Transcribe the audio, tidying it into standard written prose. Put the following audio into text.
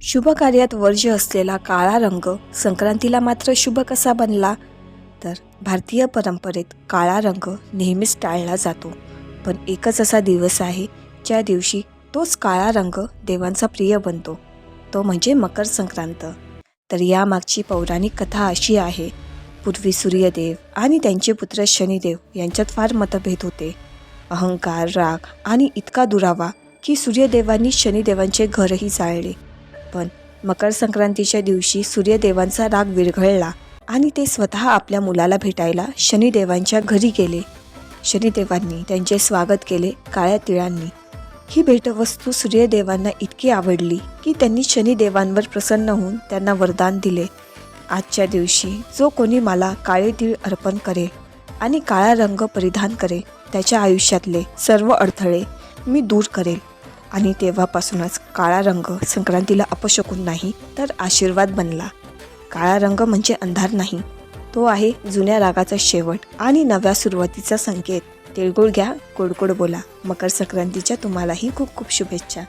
शुभ कार्यात वर्ज्य असलेला काळा रंग संक्रांतीला मात्र शुभ कसा बनला? तर भारतीय परंपरेत काळा रंग नेहमीच टाळला जातो. पण एकच असा दिवस आहे ज्या दिवशी तोच काळा रंग देवांचा प्रिय बनतो. तो म्हणजे मकर संक्रांत. तर यामागची पौराणिक कथा अशी आहे. पूर्वी सूर्यदेव आणि त्यांचे पुत्र शनिदेव यांच्यात फार मतभेद होते. अहंकार, राग आणि इतका दुरावा की सूर्यदेवांनी शनिदेवांचे घरही जाळले. पण मकर संक्रांतीच्या दिवशी सूर्यदेवांचा राग विरघळला आणि ते स्वतः आपल्या मुलाला भेटायला शनिदेवांच्या घरी गेले. शनिदेवांनी त्यांचे स्वागत केले काळ्या तिळांनी. ही भेटवस्तू सूर्यदेवांना इतकी आवडली की त्यांनी शनिदेवांवर प्रसन्न होऊन त्यांना वरदान दिले. आजच्या दिवशी जो कोणी मला काळे तीळ अर्पण करेल आणि काळा रंग परिधान करेल त्याच्या आयुष्यातले सर्व अडथळे मी दूर करेल. आणि तेव्हापासूनच काळा रंग संक्रांतीला अपशकुन नाही तर आशीर्वाद बनला. काळा रंग म्हणजे अंधार नाही, तो आहे जुन्या रागाचा शेवट आणि नव्या सुरुवातीचा संकेत. तिळगुळ घ्या, गोड गोड बोला. मकर संक्रांतीच्या तुम्हालाही खूप खूप शुभेच्छा.